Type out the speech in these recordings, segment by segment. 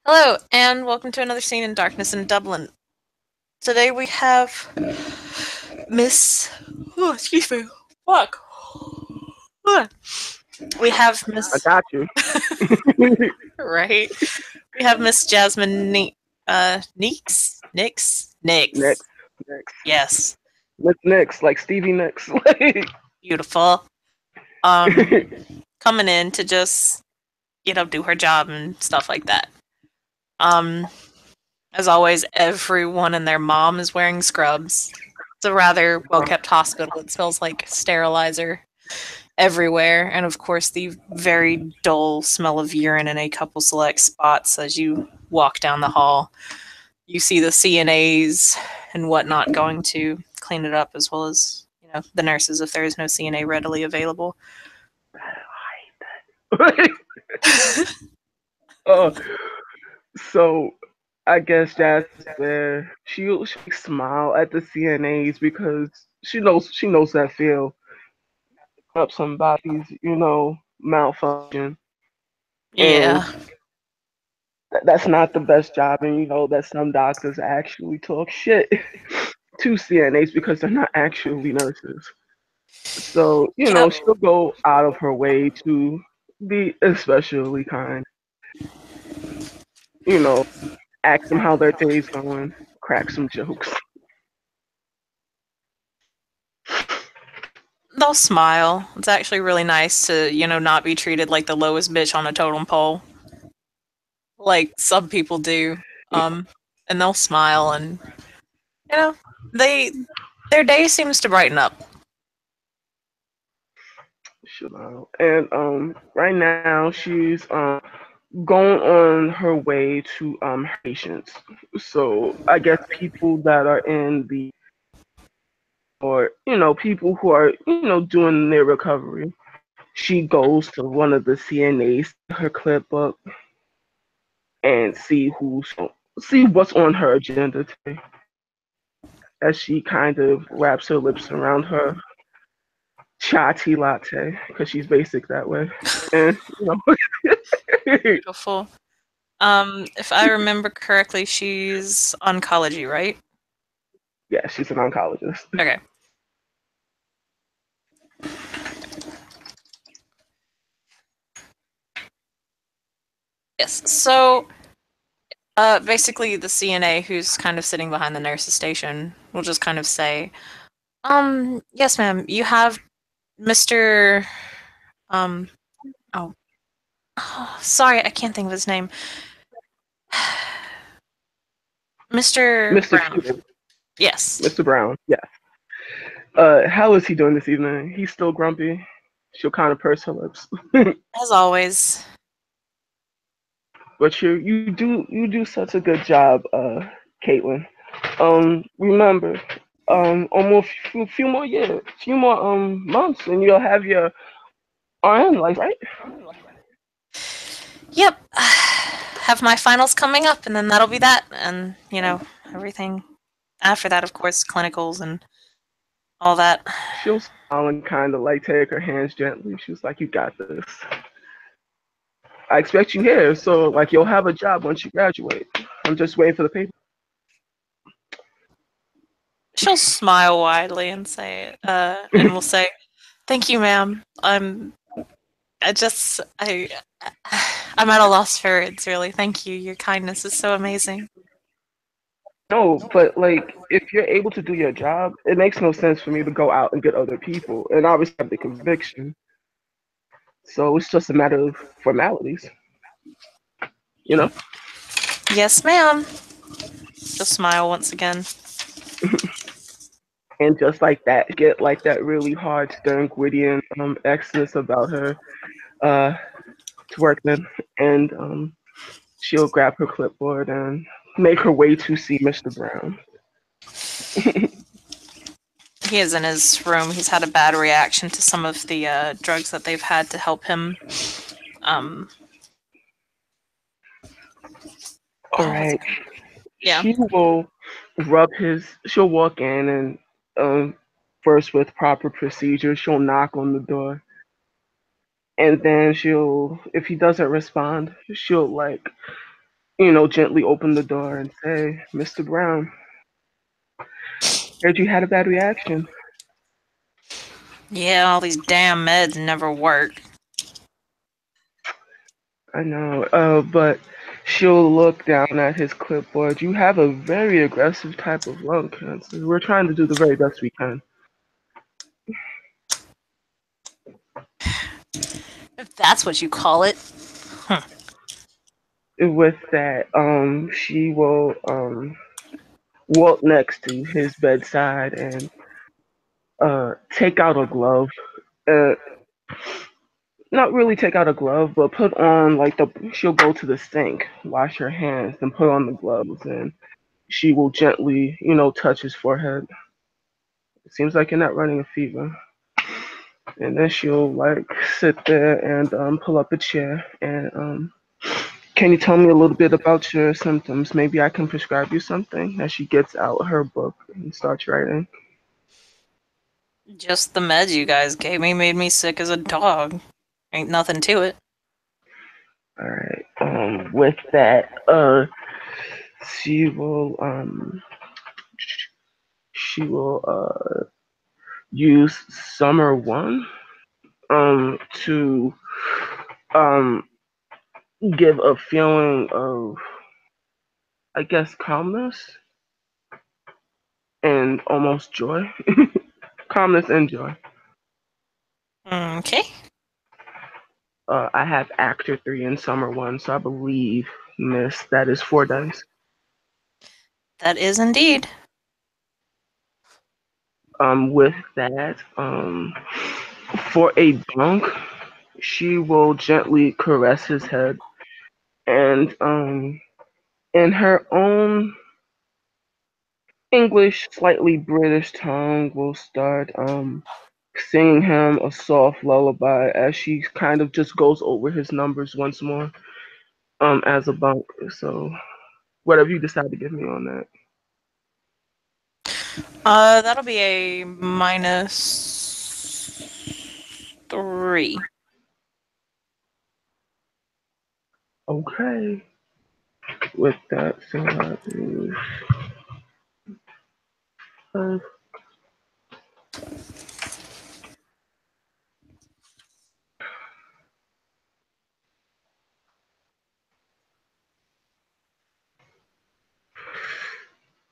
Hello, and welcome to another scene in Darkness in Dublin. Today we have Miss. Oh, excuse me. Fuck. We have I Miss. got you. Right. We have Miss Jasmine Neeks. Nix. Next, next. Yes. What's next? Like Stevie Nicks. Beautiful. Um, Coming in to just do her job and stuff like that. Um, as always, everyone and their mom is wearing scrubs. It's a rather well kept hospital. It smells like sterilizer everywhere, and of course, the very dull smell of urine in a couple select spots as you walk down the hall. You see the CNAs and whatnot going to clean it up, as well as the nurses if there is no CNA readily available. uh, so I guess that's where she smile at the CNAs because she knows that feel up somebody's malfunction, and Yeah. that's not the best job, and that some doctors actually talk shit to CNAs because they're not actually nurses. So, Yep. she'll go out of her way to be especially kind. You know, ask them how their day's going, crack some jokes. They'll smile. It's actually really nice to, not be treated like the lowest bitch on a totem pole, like some people do. Um, and they'll smile, and you know, they their day seems to brighten up. And right now she's going on her way to patients. So I guess people that are in the or people who are doing their recovery. She goes to one of the CNAs, her clip up, and see what's on her agenda today. As she kind of wraps her lips around her chai tea latte because she's basic that way, and Beautiful. If I remember correctly, she's oncology, right? yeah, she's an oncologist. Okay. Yes. So, basically, the CNA who's kind of sitting behind the nurse's station will just kind of say, yes, ma'am, you have Mr. Um, oh, sorry, I can't think of his name. Mr. Mr. Brown. Tudor, Yes. Mr. Brown, yeah. How is he doing this evening? He's still grumpy. She'll kind of purse her lips. As always. But you do such a good job, Caitlin. Remember, almost few more years, few more months, and you'll have your RN life, right? Yep. Have my finals coming up, and then that'll be that. And, everything after that, of course, clinicals and all that. She'll smile and kind of like take her hands gently. She was like, "You got this. I expect you here, so like you'll have a job once you graduate. I'm just waiting for the paper." She'll smile widely and and will say, "Thank you, ma'am. I just, I'm at a loss for words, really. Thank you. Your kindness is so amazing." No, but like if you're able to do your job, it makes no sense for me to go out and get other people, and obviously have the conviction. So it's just a matter of formalities, you know. Yes, ma'am. She'll smile once again. And just like that, get like that really hard, stern, gritty, and excellence about her uh, to work then, and she'll grab her clipboard and make her way to see Mr. Brown. He is in his room. He's had a bad reaction to some of the drugs that they've had to help him. Um, All right, yeah. she will rub his. She'll walk in and first with proper procedure, she'll knock on the door, and then she'll, if he doesn't respond, she'll like gently open the door and say, Mr. Brown, heard you had a bad reaction. Yeah, all these damn meds never work. I know, but she'll look down at his clipboard. You have a very aggressive type of lung cancer. We're trying to do the very best we can. If that's what you call it. Huh. With that, she will walk next to his bedside and take out a glove. Uh, Not really take out a glove, but put on like the. She'll go to the sink, wash her hands, then put on the gloves, and she will gently, touch his forehead. It seems like you're not running a fever. And then she'll like sit there and pull up a chair and can you tell me a little bit about your symptoms? Maybe I can prescribe you something. As she gets out her book and starts writing. Just the meds you guys gave me made me sick as a dog. Ain't nothing to it. All right. With that, she will um she will use summer one to um give a feeling of, I guess, calmness and almost joy. Calmness and joy. Okay. I have actor three and summer one, so I believe, miss, that is 4 dice. That is indeed. With that, for a bunk, she will gently caress his head and, in her own English, slightly British tone, will start, singing him a soft lullaby as she kind of just goes over his numbers once more, as a bunk. So, whatever you decide to give me on that. That'll be a -3. Okay. With that, so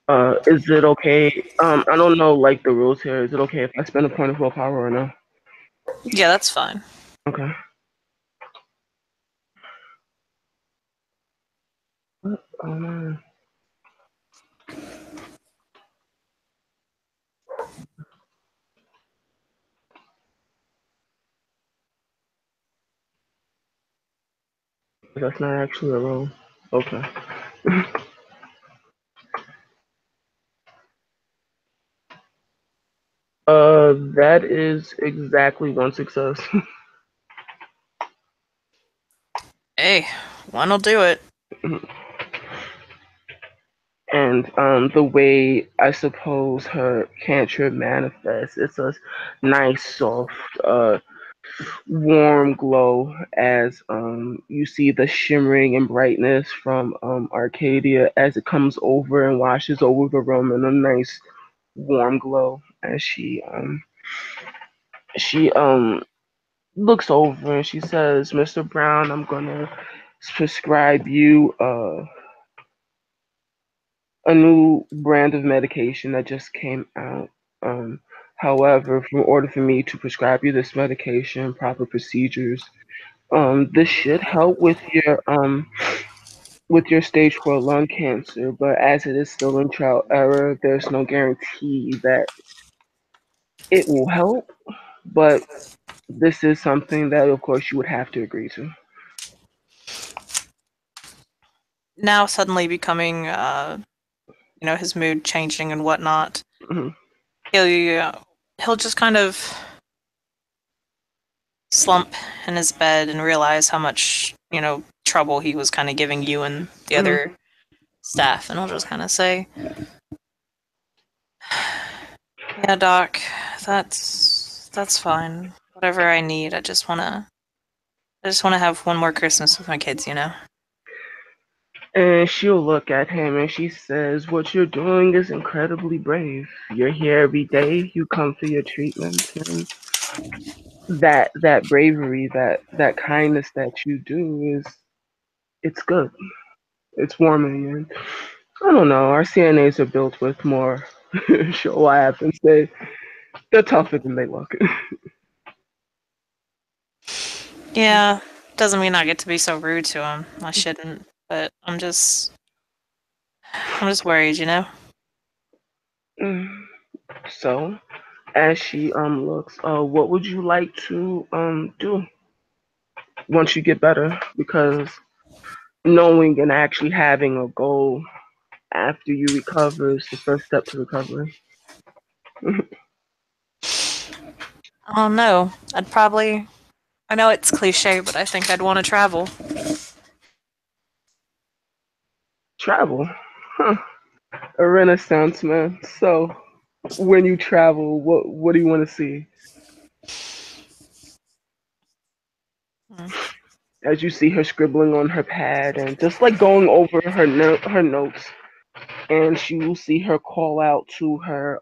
uh, is it okay? I don't know like the rules here. Is it okay if I spend a point of willpower or no? Yeah, that's fine. Okay. Um, that's not actually a roll. Okay. That is exactly one success. Hey, one'll do it. And the way I suppose her cantrip manifests, it's a nice, soft, warm glow as you see the shimmering and brightness from Arcadia as it comes over and washes over the room in a nice warm glow as she looks over and she says, Mr. Brown, I'm gonna prescribe you a new brand of medication that just came out. Um, However, in order for me to prescribe you this medication, proper procedures, this should help with your stage 4 lung cancer. But as it is still in trial error, there's no guarantee that it will help. But this is something that, of course, you would have to agree to. Now suddenly becoming, his mood changing and whatnot. Hmm. He'll just kind of slump in his bed and realize how much, trouble he was kind of giving you and the Hmm. other staff, and I'll just kind of say, "Yeah, Doc, that's fine. Whatever I need, I just wanna have one more Christmas with my kids, you know." And she'll look at him and she says, "What you're doing is incredibly brave. You're here every day. You come for your treatments, and that bravery, that kindness that you do is it's good. It's warming. And I don't know. Our CNAs are built with more. Show I have to say they're tougher than they look." Yeah, doesn't mean I get to be so rude to him. I shouldn't, but I'm just worried, you know. Mm. So, as she looks, what would you like to do once you get better? Because knowing and actually having a goal after you recover is the first step to recovery. Oh no, I'd probably. I know it's cliche, but I think I'd want to travel. Travel, huh? A Renaissance man. So, when you travel, what do you want to see? Mm. As you see her scribbling on her pad and just like going over her notes, and she will see her call out to her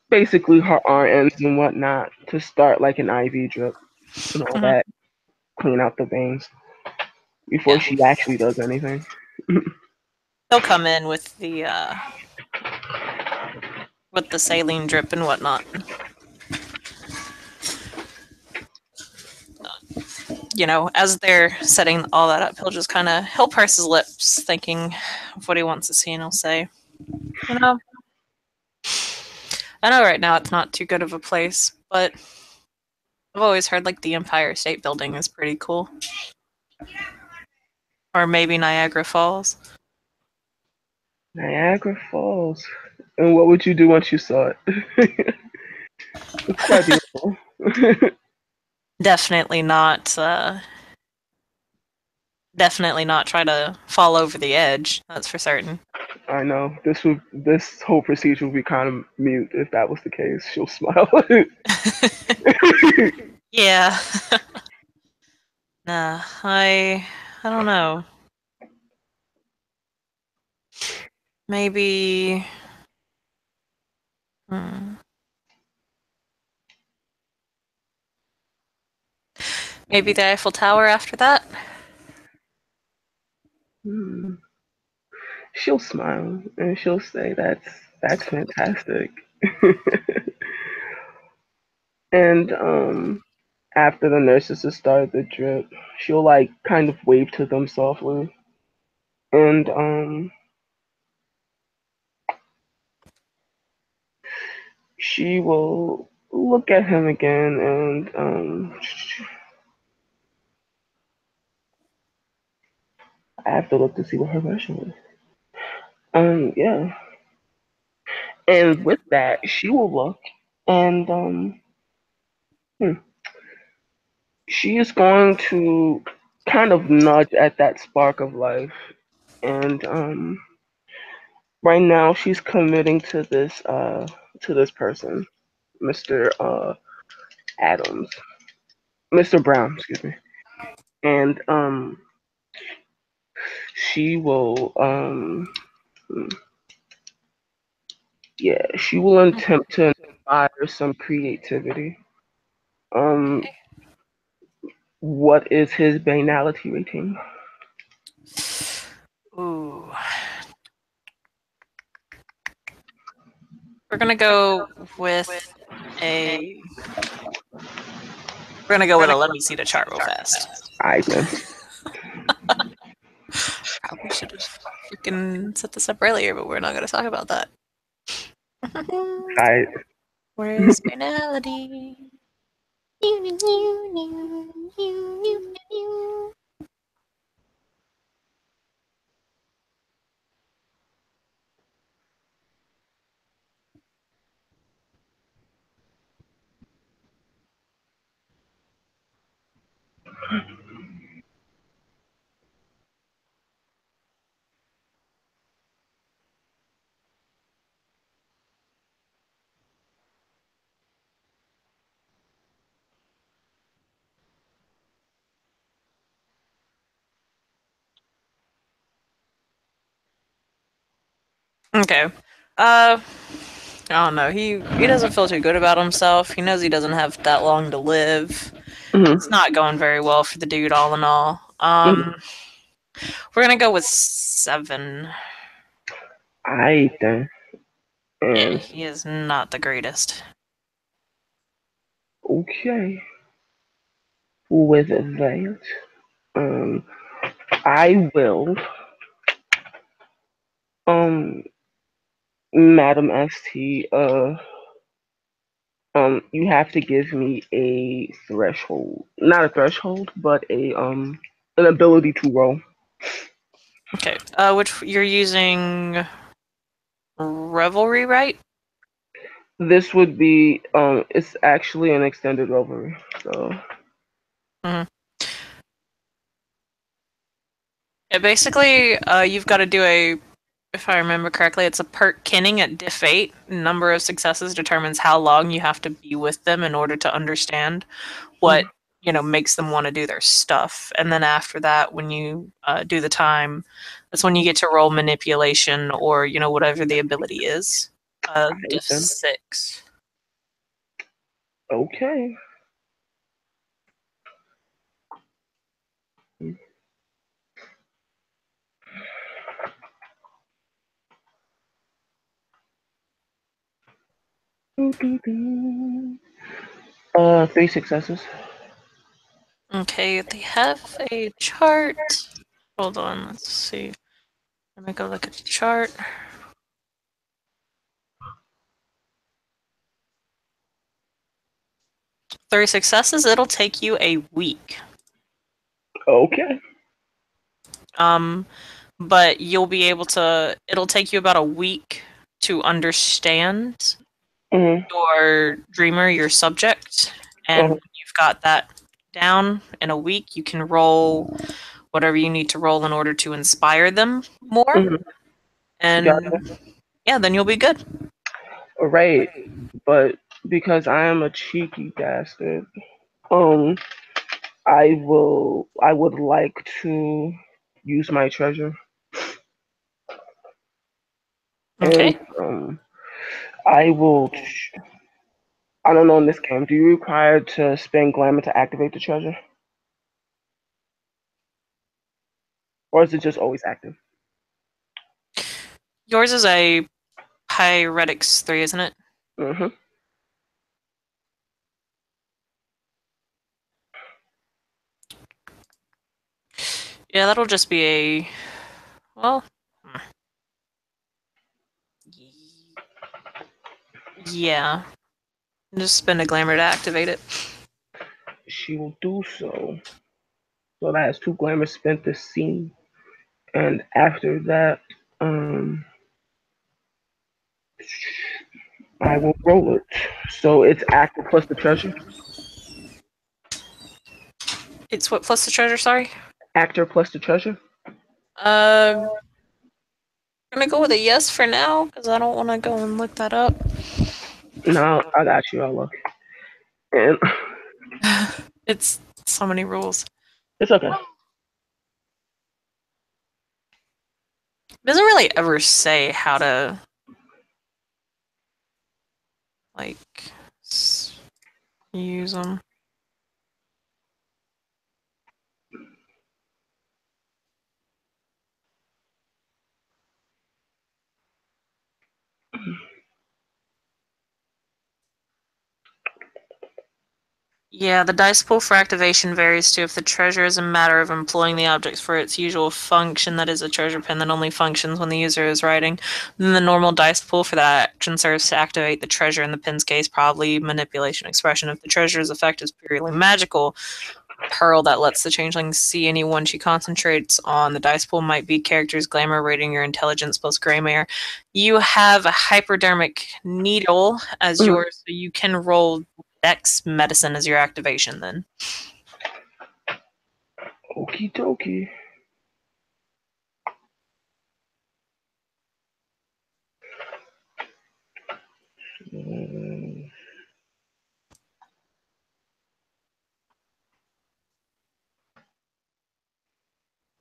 basically her RNs and whatnot to start like an IV drip and all Mhm. that, clean out the veins before Yeah, she actually does anything. he'll come in with the saline drip and whatnot. You know, as they're setting all that up, he'll purse his lips, thinking of what he wants to see, and he'll say, "You know, I know right now it's not too good of a place, but I've always heard like the Empire State Building is pretty cool, or maybe Niagara Falls. Niagara Falls. And what would you do once you saw it? It's quite beautiful. Definitely not. Definitely not try to fall over the edge. That's for certain." I know this whole procedure would be kind of mute if that was the case. She'll smile. Yeah. Nah, I don't know. Maybe hmm, maybe the Eiffel Tower after that. Hmm. She'll smile and she'll say, "That's fantastic." And after the nurses have started the drip, she'll like kind of wave to them softly, and she will look at him again, and I have to look to see what her question was. Yeah, and with that, she will look, and hmm, she is going to kind of nudge at that spark of life, and right now she's committing to this person, Mr. Adams, Mr. Brown, excuse me, and she will yeah, she will attempt to inspire some creativity. Um, what is his banality rating? Ooh, we're gonna go with a. We're gonna go with a. Let me see the chart real fast. I then Probably should have freaking set this up earlier, but we're not gonna talk about that. I Where's banality? Okay. Uh, I don't know. He doesn't feel too good about himself. He knows he doesn't have that long to live. Mm-hmm. It's not going very well for the dude, all in all. Mm-hmm. We're gonna go with 7. I then. Yeah, And he is not the greatest. okay, with that, um, I will, um, Madam ST, you have to give me a threshold, not a threshold, but an ability to roll. Okay. Which you're using Revelry, right? This would be, it's actually an extended revelry, so. Mm-hmm. Yeah, basically, you've got to do a, if I remember correctly, it's a perk kinning at diff 8. Number of successes determines how long you have to be with them in order to understand what, Mhm. makes them want to do their stuff. And then after that, when you do the time, that's when you get to roll manipulation or, whatever the ability is. Alright Diff then. 6. Okay. Three successes. Okay, they have a chart. Hold on, let's see. Let me go look at the chart. 3 successes, it'll take you a week. Okay. Um, but you'll be able to, it'll take you about a week to understand Mm-hmm. your dreamer, your subject. And Uh, when you've got that down in a week, you can roll whatever you need to roll in order to inspire them more. mm-hmm. Got And it. yeah, then you'll be good. Right. But because I am a cheeky bastard, um, I would like to use my treasure. And Okay. I will. I don't know in this game. Do you require to spend glamour to activate the treasure, or is it just always active? Yours is a Pyretics 3, isn't it? Mm-hmm. Yeah, that'll just be a, well, yeah. Just spend a glamour to activate it. She will do so. So that has two glamour spent this scene, and after that, um, I will roll it. So it's active plus the treasure. It's what plus the treasure, sorry? Actor plus the treasure. I'm gonna go with a yes for now, because I don't want to go and look that up. No, I got you. I look, and It's so many rules. it's okay. It doesn't really ever say how to, like, use them. Yeah, the dice pool for activation varies too. If the treasure is a matter of employing the objects for its usual function, that is a treasure pin that only functions when the user is writing, then the normal dice pool for that action serves to activate the treasure. In the pin's case, probably manipulation expression. If the treasure's effect is purely magical, pearl that lets the changeling see anyone she concentrates on. The dice pool might be characters' glamour rating, your intelligence plus gray mare. You have a hypodermic needle as Mm, yours, so you can roll Dex medicine as your activation then. okie dokie. Mm,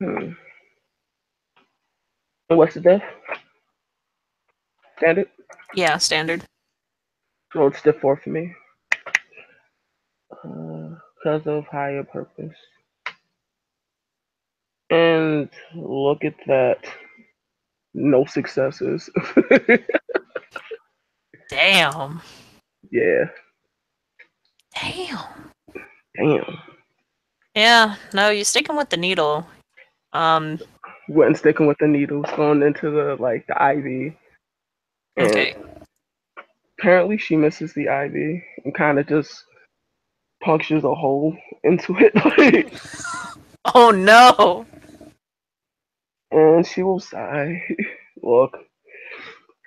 hmm. And what's the death? Standard. Yeah, standard. So it's the fourth for me. Because of higher purpose. And look at that. No successes. Damn. Yeah. Damn. Damn. Yeah, no, you're sticking with the needle. Um, Wasn't sticking with the needles, going into the IV, and okay. apparently she misses the IV and kind of just punctures a hole into it, Oh no! and she will sigh. Look,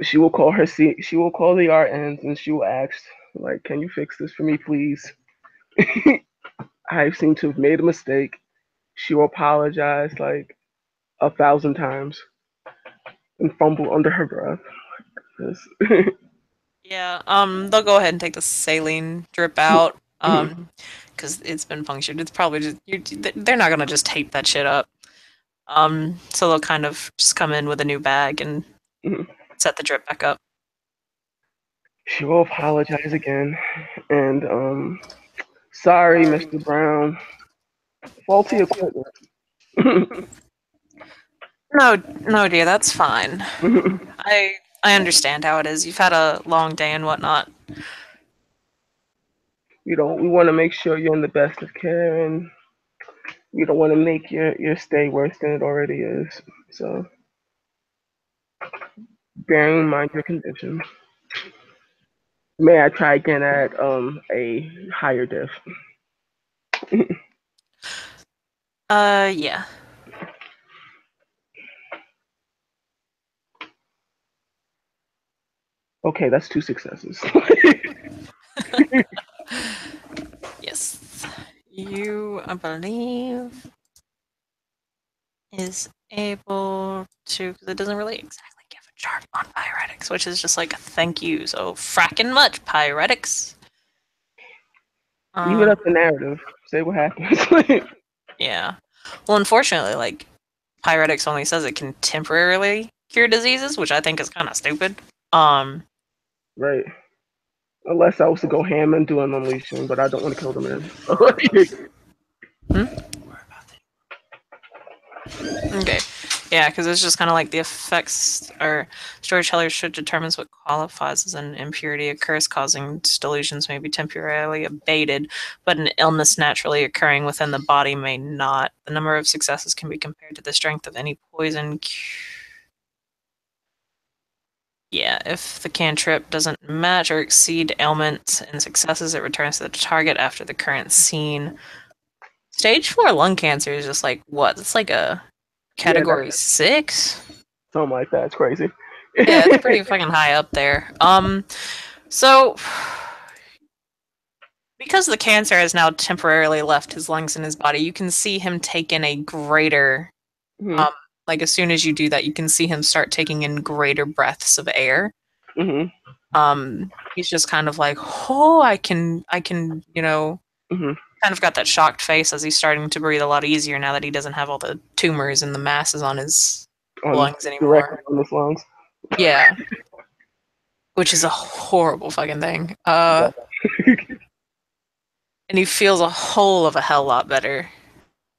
she will call the RNs and she will ask, like, "Can you fix this for me, please? I seem to have made a mistake." She will apologize like 1,000 times and fumble under her breath. 'Cause- Yeah, they'll go ahead and take the saline drip out, because it's been punctured. It's probably just they're not gonna just tape that shit up. So they'll kind of just come in with a new bag and set the drip back up. She will apologize again and sorry, Mr. Brown. Faulty equipment. No, no, dear, that's fine. I I understand how it is. You've had a long day and whatnot. We want to make sure you're in the best of care, and we don't want to make your stay worse than it already is. So, bearing in mind your condition, may I try again at a higher diff? Yeah. Okay, that's two successes. Yes. You, I believe, is able to, because it doesn't really exactly give a chart on pyretics, which is just like thank you so fracking much pyretics. Leave it Um, up to narrative. Say what happens. yeah. Well, unfortunately, like pyretics only says it can temporarily cure diseases, which I think is kind of stupid. Um, Right. Unless I was to go ham and do an unleashing, but I don't want to kill the man. So, hmm? Okay. Yeah, because it's just kind of like the effects or storyteller should determines what qualifies as an impurity. A curse causing delusions may be temporarily abated, but an illness naturally occurring within the body may not. The number of successes can be compared to the strength of any poison. Yeah, if the cantrip doesn't match or exceed ailments and successes, it returns to the target after the current scene. Stage 4 lung cancer is just like what? It's like a yeah, that's category 6? something like that. It's crazy. Yeah, it's pretty fucking high up there. So because the cancer has now temporarily left his lungs and his body, you can see him take in a greater hmm um like as soon as you do that, you can see him start taking in greater breaths of air. hmm He's just kind of like, "Oh, hmm kind of got that shocked face as he's starting to breathe a lot easier now that he doesn't have all the tumors and the masses on his On lungs directly anymore." on his lungs. Yeah, which is a horrible fucking thing. And he feels a whole of a hell lot better.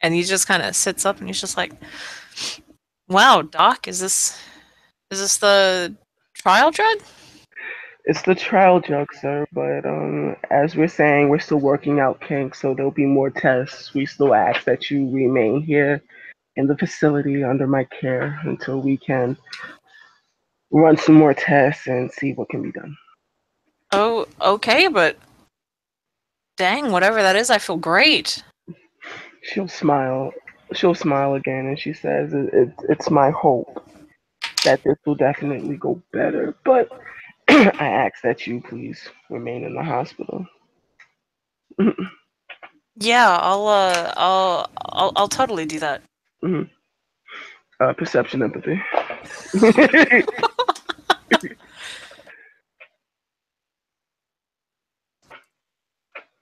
And he just kind of sits up and he's just like, "Wow, Doc, is this the trial drug?" It's the trial drug, sir, but as we're saying, we're still working out kinks, so there'll be more tests. We still ask that you remain here in the facility under my care until we can run some more tests and see what can be done. Oh, okay, but dang, whatever that is, I feel great. She'll smile. She'll smile again, and she says, "It's my hope that this will definitely go better, but I ask that you please remain in the hospital." Yeah, I'll totally do that. Perception empathy.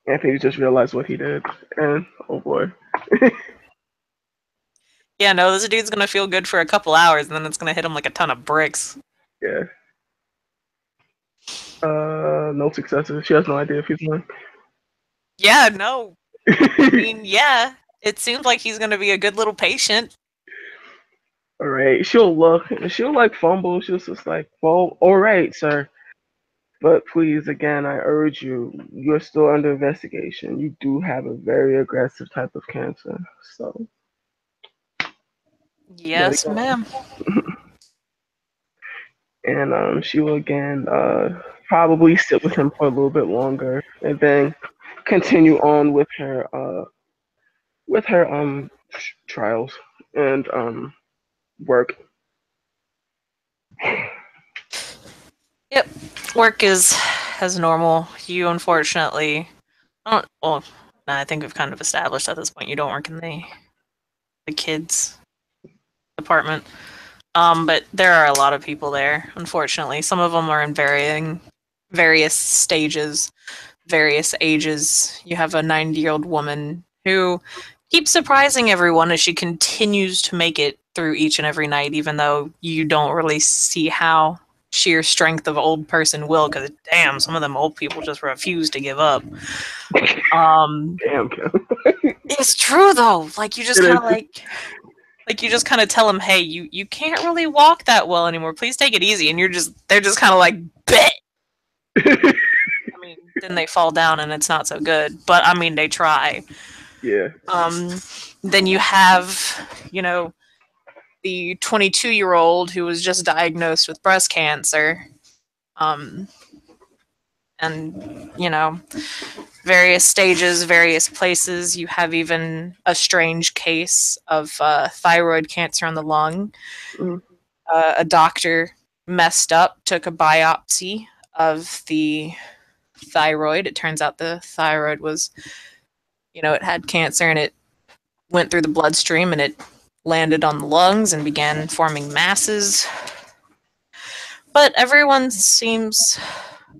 Anthony just realized what he did, and oh boy. Yeah, no, this dude's gonna feel good for a couple hours and then it's gonna hit him like a ton of bricks. Yeah. No successes. She has no idea if he's won. Yeah, no. I mean, yeah. It seems like he's going to be a good little patient. All right. She'll look and she'll like fumble. She'll just like, well, all right, sir. But please, again, I urge you, you're still under investigation. You do have a very aggressive type of cancer. So let it Yes, go. ma'am. And she will again probably sit with him for a little bit longer and then continue on with her trials and work. Yep. Work is as normal. You unfortunately don't. Well, I think we've kind of established at this point you don't work in the kids department. But there are a lot of people there. Unfortunately, some of them are in various stages, various ages. You have a 90-year-old woman who keeps surprising everyone as she continues to make it through each and every night, even though you don't really see how sheer strength of old person will, because damn, some of them old people just refuse to give up. Um, Damn, Kim. it's true though. Like you just It kind is. of like you just kind of tell them, hey, you can't really walk that well anymore. Please take it easy, and they're just kind of like, bet. I mean, then they fall down and it's not so good. But I mean, they try. Yeah. Um, then you have, the 22-year-old who was just diagnosed with breast cancer. Um, and, various stages, various places. You have even a strange case of thyroid cancer on the lung. Mm-hmm. A doctor messed up, took a biopsy of the thyroid. It turns out the thyroid was, it had cancer and it went through the bloodstream and it landed on the lungs and began forming masses. But everyone seems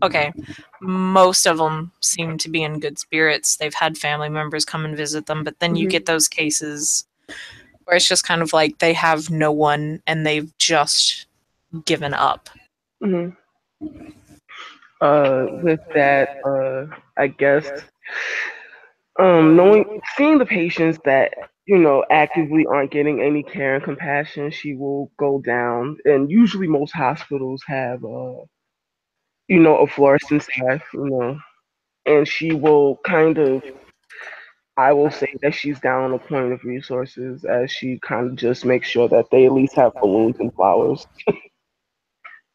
okay. Most of them seem to be in good spirits. They've had family members come and visit them, but then you Mm-hmm. get those cases where it's just kind of like they have no one and they've just given up. Mm-hmm. With that, I guess knowing seeing the patients that actively aren't getting any care and compassion, she will go down. And usually, most hospitals have a fluorescent staff, and she will kind of. I will say that she's down on a point of resources as she kind of just makes sure that they at least have balloons and flowers.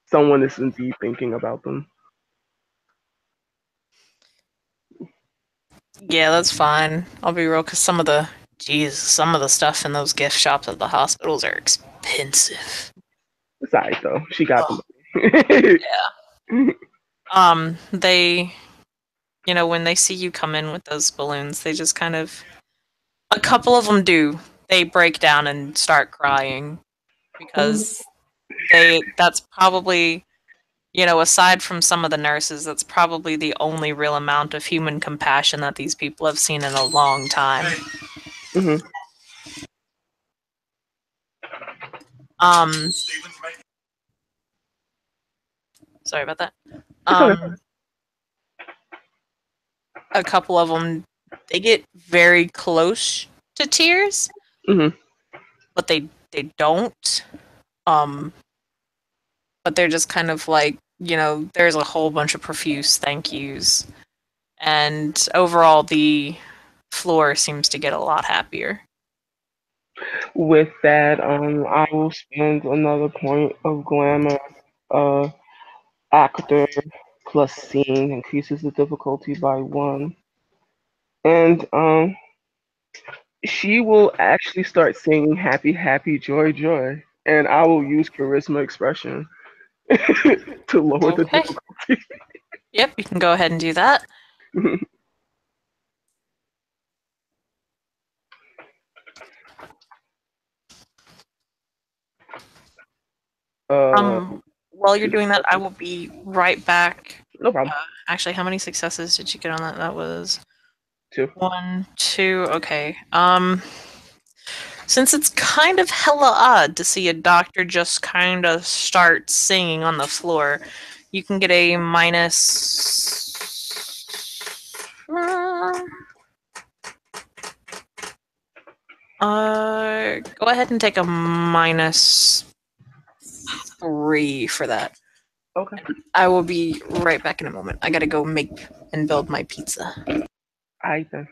Someone is indeed thinking about them. Yeah, that's fine. I'll be real, because some of the stuff in those gift shops at the hospitals are expensive. It's alright though. She got Oh, the money. yeah. They, when they see you come in with those balloons, they just kind of, a couple of them do. They break down and start crying because that's probably, aside from some of the nurses, that's probably the only real amount of human compassion that these people have seen in a long time. Hmm. Um, sorry about that. It's okay. Um, a couple of them, they get very close to tears, Hmm. but they don't. Um, but they're just kind of like, there's a whole bunch of profuse thank yous, and overall the floor seems to get a lot happier. With that, I will spend another point of glamour. Uh, Actor plus seeing increases the difficulty by one, and she will actually start singing "Happy, Happy, Joy, Joy," and I will use charisma expression to lower the Okay. difficulty. Yep, you can go ahead and do that. uh, While you're Two doing that, I successes. will be right back. No problem. Actually, how many successes did you get on that? That was Two. one, two. Okay. Since it's kind of hella odd to see a doctor just kind of start singing on the floor, You can get a minus. Go ahead and take a -3 for that. Okay. I will be right back in a moment. I gotta go make and build my pizza. I then.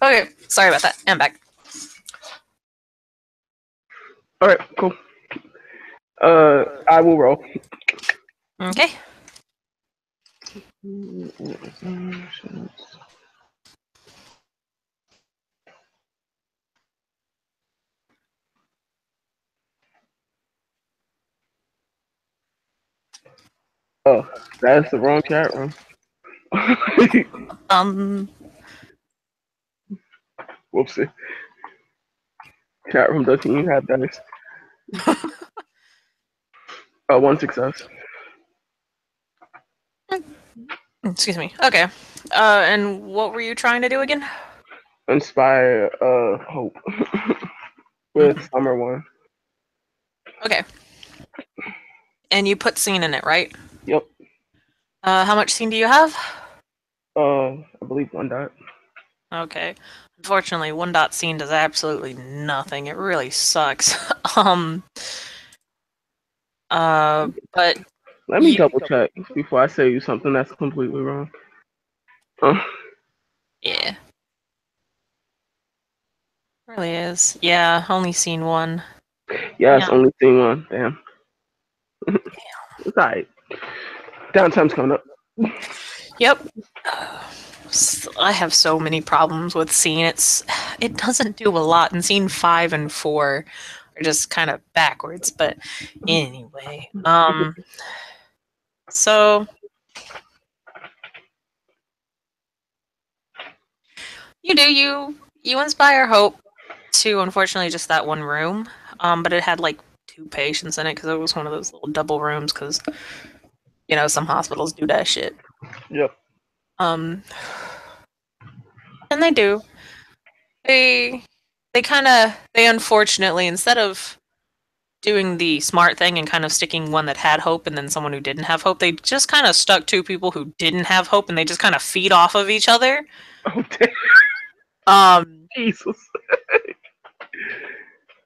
Okay, sorry about that. I'm back. All right, cool. I will roll. Okay. Oh, that's the wrong chat room. Um. Whoopsie. Chat room doesn't even have dice. One success. Excuse me. Okay. And what were you trying to do again? Inspire hope with summer one. Okay. And you put scene in it, right? Yep. How much scene do you have? I believe one dot. Okay. Unfortunately, one dot scene does absolutely nothing. It really sucks. um. But Let me you. double check before I say you something that's completely wrong. Uh, Yeah. Really is. Yeah. Only scene one. yes, Yeah. only seen one. Damn. It's alright. Downtime's coming up. Yep. I have so many problems with scene. It doesn't do a lot, and scene 5 and 4 are just kind of backwards. But anyway, so you inspire hope to unfortunately just that one room, but it had like 2 patients in it because it was one of those little double rooms because some hospitals do that shit. Yep. Um, and they do. They unfortunately, instead of doing the smart thing and kind of sticking one that had hope and then someone who didn't have hope, they just kind of stuck 2 people who didn't have hope and they just kind of feed off of each other. Oh damn. Um, Jesus.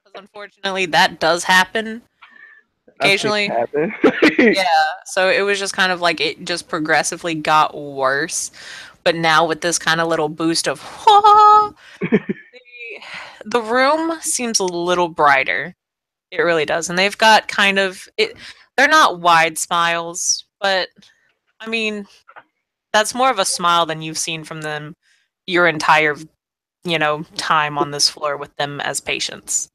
because unfortunately that does happen I've seen occasionally. it happen. Yeah, so it was just kind of like it just progressively got worse. But now with this kind of little boost of the room seems a little brighter. It really does. And they've got kind of it they're not wide smiles, but I mean, that's more of a smile than you've seen from them your entire, time on this floor with them as patients.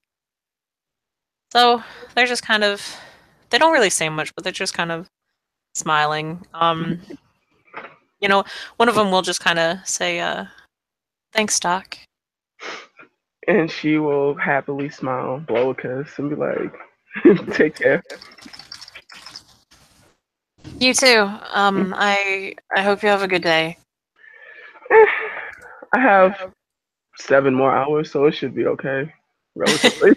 So, they're just kind of they don't really say much, but they're just kind of smiling. You know, one of them will just kind of say thanks, Doc. And she will happily smile, blow a kiss, and be like, "Take care." You too. I hope you have a good day. Eh, I have 7 more hours, so it should be okay, relatively.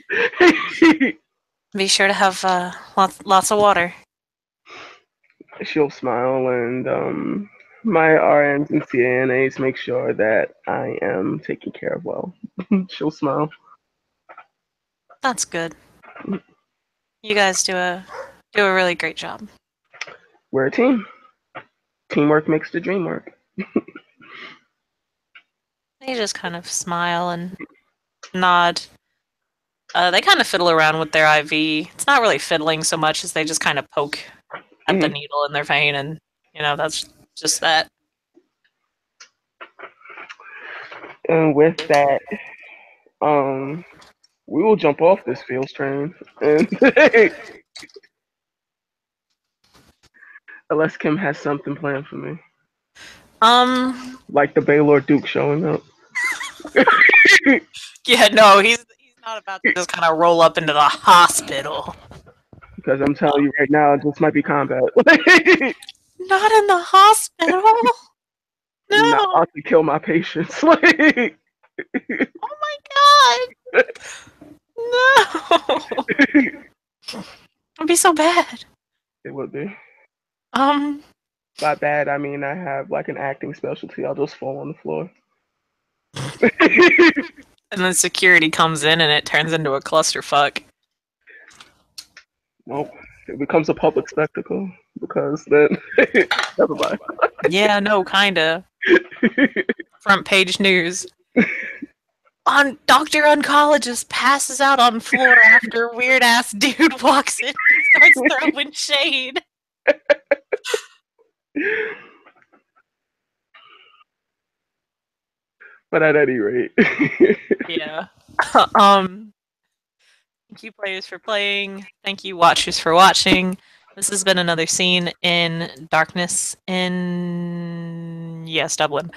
Be sure to have lots of water. She'll smile, and my RNs and CNAs make sure that I am taken care of well. She'll smile. That's good. You guys do a really great job. We're a team. Teamwork makes the dream work. They just kind of smile and nod. They kind of fiddle around with their IV. It's not really fiddling so much as they just kind of poke at the Mhm. needle in their vein, and that's just that. And with that, um, we will jump off this fields train, and unless Kim has something planned for me, Um, like the Baylor Duke showing up. yeah, no, he's not about to just kind of roll up into the hospital. Because I'm telling you right now, this might be combat. Not in the hospital. Not No. about to kill my patients. Oh my god. No. It'd be so bad. It would be. Um, By bad, I mean I have like an acting specialty. I'll just fall on the floor. and then security comes in and it turns into a clusterfuck. Nope. It becomes a public spectacle because then never mind. Yeah, no, kinda. Front page news. on Dr. Oncologist passes out on floor after weird ass dude walks in and starts throwing shade. But at any rate. Yeah. Thank you players for playing. Thank you watchers for watching. This has been another scene in Darkness in Dublin.